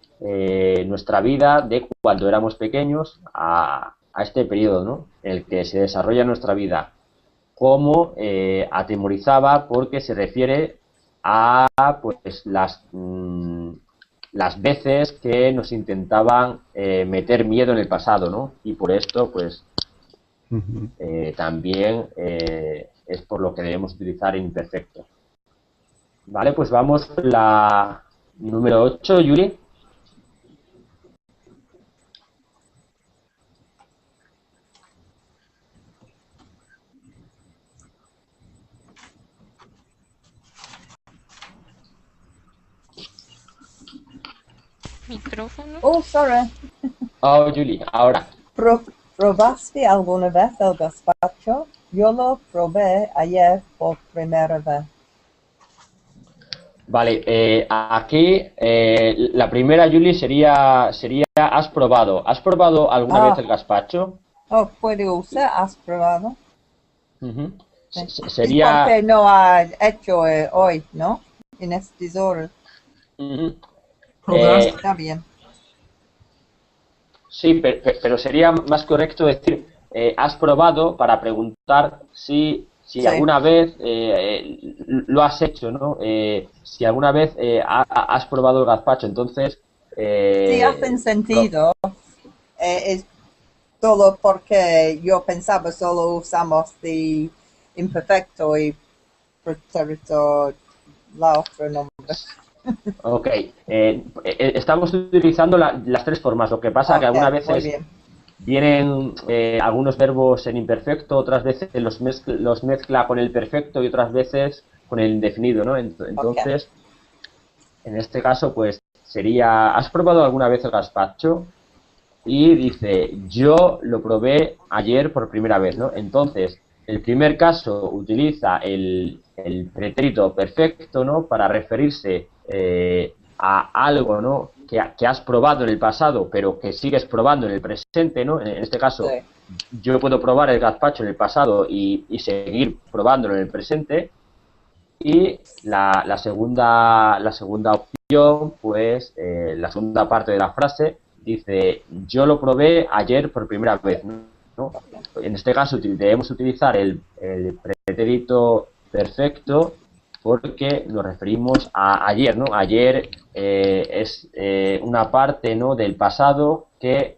nuestra vida, de cuando éramos pequeños a este periodo, ¿no? En el que se desarrolla nuestra vida. Como atemorizaba porque se refiere a pues las veces que nos intentaban meter miedo en el pasado, ¿no? Y por esto, pues, también es por lo que debemos utilizar imperfecto. Vale, pues vamos con la número 8, Yuri. Micrófono. Oh, sorry. Oh, Yuri, ahora. ¿Probaste alguna vez el gazpacho? Yo lo probé ayer por primera vez. Vale, aquí la primera, Yuli, sería ¿has probado? ¿Has probado alguna vez el gazpacho? Oh, ¿puede usar? ¿Has probado? Sería... Porque no ha hecho hoy, ¿no? En estas horas. Está bien. Sí, pero sería más correcto decir has probado para preguntar si Sí. alguna vez lo has hecho, ¿no? Si alguna vez has probado el gazpacho, entonces... Sí, hacen sentido. Es todo porque yo pensaba solo usamos de imperfecto y pretérito la otra nombre. Ok, estamos utilizando las tres formas, lo que pasa que algunas muy veces bien. vienen algunos verbos en imperfecto, otras veces los mezcla con el perfecto y otras veces con el indefinido, ¿no? Entonces, en este caso, pues sería, ¿has probado alguna vez el gazpacho? Y dice, yo lo probé ayer por primera vez, ¿no? Entonces, el primer caso utiliza el pretérito perfecto, ¿no? Para referirse a algo, ¿no? Que has probado en el pasado, pero que sigues probando en el presente, ¿no? En este caso, Sí. yo puedo probar el gazpacho en el pasado y seguir probándolo en el presente. Y la segunda opción, pues, la segunda parte de la frase dice, yo lo probé ayer por primera vez, ¿no? En este caso debemos utilizar el pretérito perfecto porque nos referimos a ayer, ¿no? Ayer es una parte, ¿no? del pasado que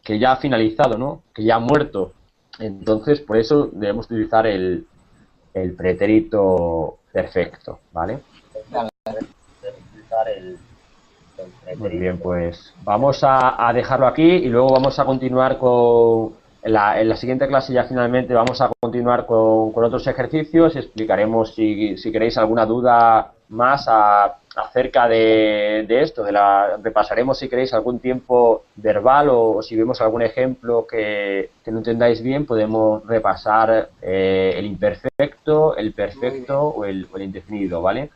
ya ha finalizado, ¿no? Que ya ha muerto. Entonces, por eso debemos utilizar el pretérito perfecto, ¿vale? Muy bien, pues vamos a dejarlo aquí y luego vamos a continuar con... En la siguiente clase ya finalmente vamos a continuar con otros ejercicios y explicaremos si queréis alguna duda más acerca de esto, repasaremos si queréis algún tiempo verbal o si vemos algún ejemplo que no entendáis bien, podemos repasar el imperfecto, el perfecto o el indefinido, ¿vale?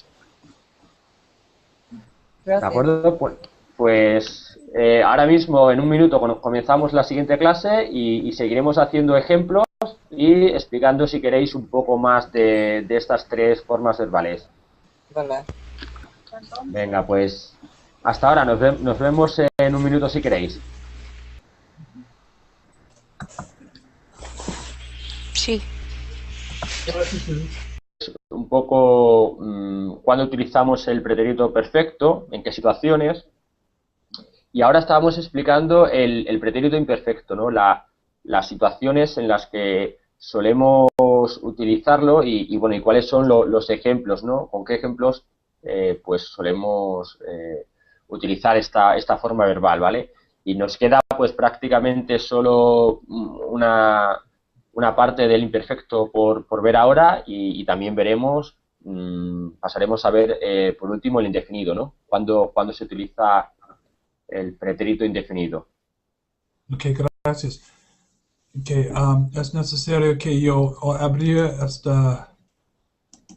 Gracias. ¿De acuerdo? Pues ahora mismo, en un minuto, comenzamos la siguiente clase y seguiremos haciendo ejemplos y explicando, si queréis, un poco más de estas tres formas verbales. Vale. Venga, pues hasta ahora. Nos vemos en un minuto si queréis. Sí. Un poco cuando utilizamos el pretérito perfecto, en qué situaciones. Y ahora estábamos explicando el pretérito imperfecto, ¿no? Las situaciones en las que solemos utilizarlo y bueno, y cuáles son los ejemplos, ¿no? Con qué ejemplos pues solemos utilizar esta forma verbal, ¿vale? Y nos queda pues prácticamente solo una parte del imperfecto por ver ahora y también veremos, pasaremos a ver por último el indefinido, ¿no? Cuando se utiliza el pretérito indefinido. Ok, gracias. Okay, es necesario que yo abrir esta...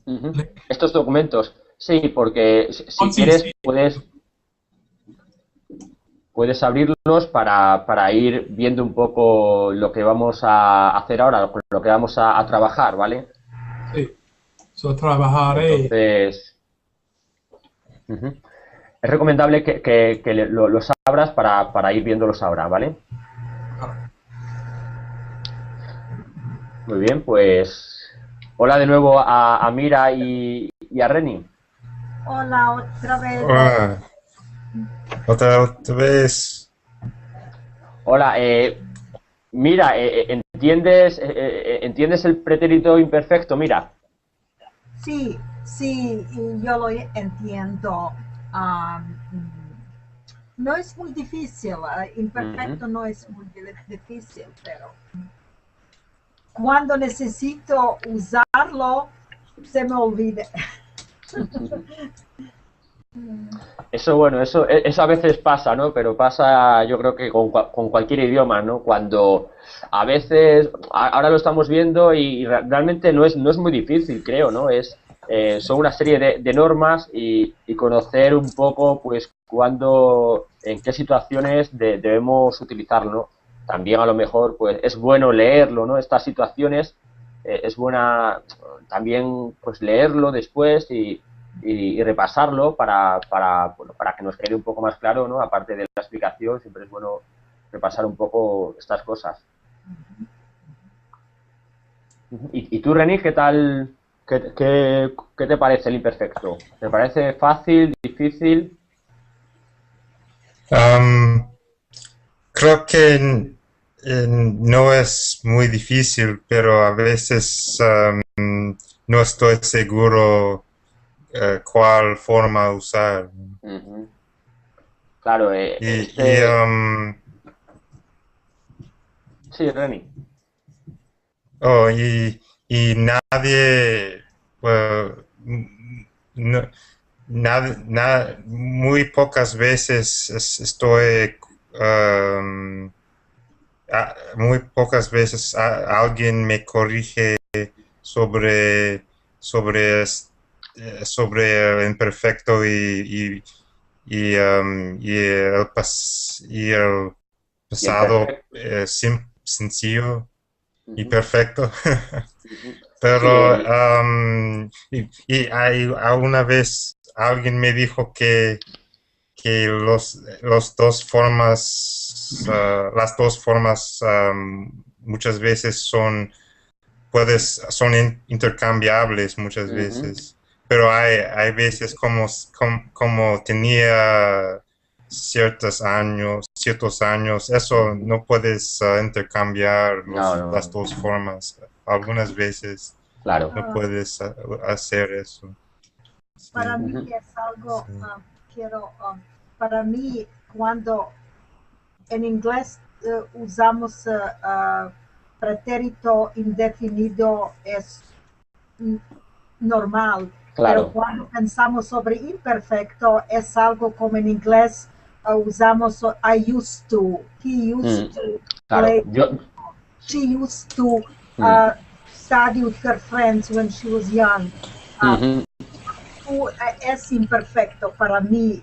Ujú. Estos documentos, sí, porque si Sí, quieres sí. puedes abrirlos para ir viendo un poco lo que vamos a hacer ahora, lo que vamos a trabajar, ¿vale? Sí. So, trabajaré. Entonces, ujú. Es recomendable que los abras para ir viéndolos ahora, ¿vale? Muy bien, pues hola de nuevo a Mira y a Reni. Hola, otra vez. Ah, otra vez. Hola, Mira, ¿entiendes el pretérito imperfecto? Mira. Sí, sí, y yo lo entiendo. No es muy difícil, imperfecto no es muy difícil, pero cuando necesito usarlo, se me olvida. Eso, bueno, eso a veces pasa, ¿no? Pero pasa, yo creo que con cualquier idioma, ¿no? Cuando a veces, ahora lo estamos viendo y realmente no es muy difícil, creo, ¿no? Son una serie de normas y conocer un poco, pues, en qué situaciones debemos utilizarlo, ¿no? También a lo mejor, pues, es bueno leerlo, ¿no? Estas situaciones, es buena también, pues, leerlo después y repasarlo bueno, para que nos quede un poco más claro, ¿no? Aparte de la explicación, siempre es bueno repasar un poco estas cosas. ¿Y tú, René, qué tal? ¿Qué te parece el imperfecto? ¿Te parece fácil, difícil? Am, Creo que no es muy difícil, pero a veces no estoy seguro cuál forma usar. Ujú. Claro, Y sí, René. y nadie, no- muy pocas veces muy pocas veces alguien me corrige sobre, sobre el imperfecto y el Y el pasado perfecto. sencillo y Ujú, perfecto. ujú. Sí, Pero una vez alguien me dijo que los dos formas, las dos formas muchas veces son intercambiables muchas ujú. veces, pero hay veces como tenía ciertos años, eso no puedes intercambiar No, las no, dos formas. Algunas veces claro. no puedes hacer eso. Para Sí, mí Ujú, es algo, sí. para mí cuando en inglés usamos pretérito indefinido es normal, pero claro. cuando pensamos sobre imperfecto es algo como en inglés usamos I used to, he used Mm, to claro. play, she used to Mm, study with her friends when she was young. Uh, ujú, es imperfecto para mí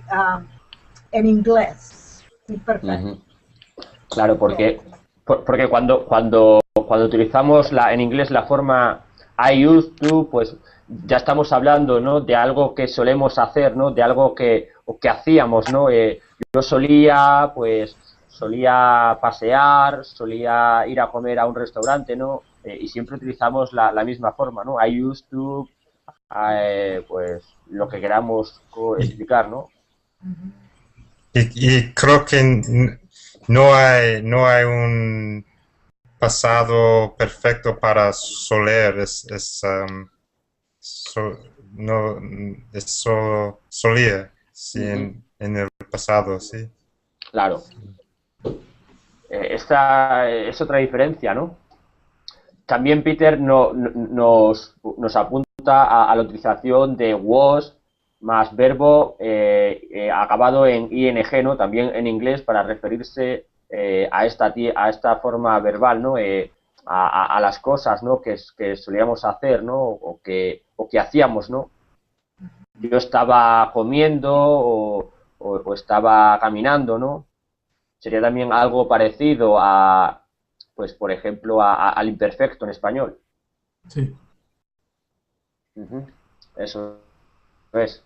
en inglés. Imperfecto. ujú. Claro, porque cuando utilizamos en inglés la forma I used to, pues ya estamos hablando, ¿no? De algo que solemos hacer, ¿no? De algo o que hacíamos, ¿no? Yo solía pasear, solía ir a comer a un restaurante, ¿no? y siempre utilizamos la misma forma, ¿no? I used to, pues lo que queramos explicar, ¿no? Y creo que no hay un pasado perfecto para soler, no, es solo solía, sí, en el pasado, sí. Claro. Esta es otra diferencia, ¿no? También Peter nos apunta a la utilización de was más verbo acabado en ing, ¿no? También en inglés para referirse a esta forma verbal, ¿no? A las cosas, ¿no? que solíamos hacer, ¿no? O que hacíamos, ¿no? Yo estaba comiendo o estaba caminando, ¿no? Sería también algo parecido a, pues, por ejemplo, al imperfecto en español. Sí. Eso es.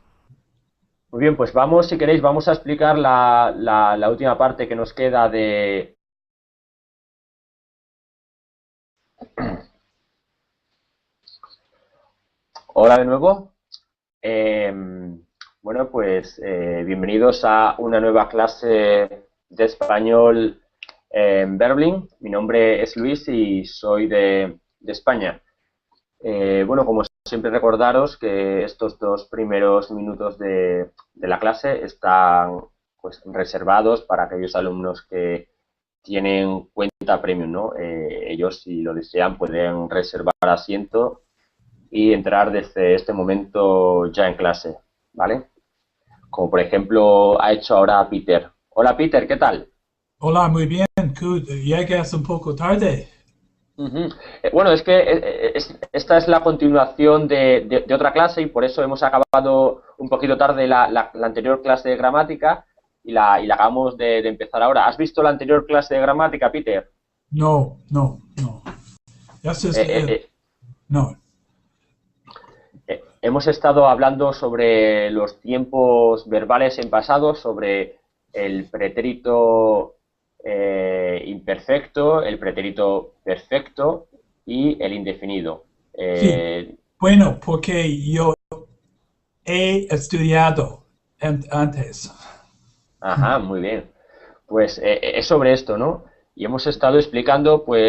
Muy bien, pues vamos, si queréis, vamos a explicar la última parte que nos queda de... Hola de nuevo. Bueno, pues bienvenidos a una nueva clase de español en Berlín. Mi nombre es Luis y soy de España. Bueno, como siempre recordaros que estos 2 primeros minutos de la clase están pues reservados para aquellos alumnos que tienen cuenta premium, ¿no? Ellos, si lo desean, pueden reservar asiento y entrar desde este momento ya en clase, ¿vale? Como por ejemplo ha hecho ahora Peter. Hola Peter, ¿qué tal? Hola, muy bien. Llegas un poco tarde. Bueno, es que esta es la continuación de otra clase y por eso hemos acabado un poquito tarde la anterior clase de gramática y la acabamos de empezar ahora. ¿Has visto la anterior clase de gramática, Peter? No. Eso es, no. Hemos estado hablando sobre los tiempos verbales en pasado, sobre el pretérito imperfecto, el pretérito perfecto y el indefinido. Sí. Bueno, porque yo he estudiado antes. Ajá, muy bien. Pues es sobre esto, ¿no? Y hemos estado explicando, pues,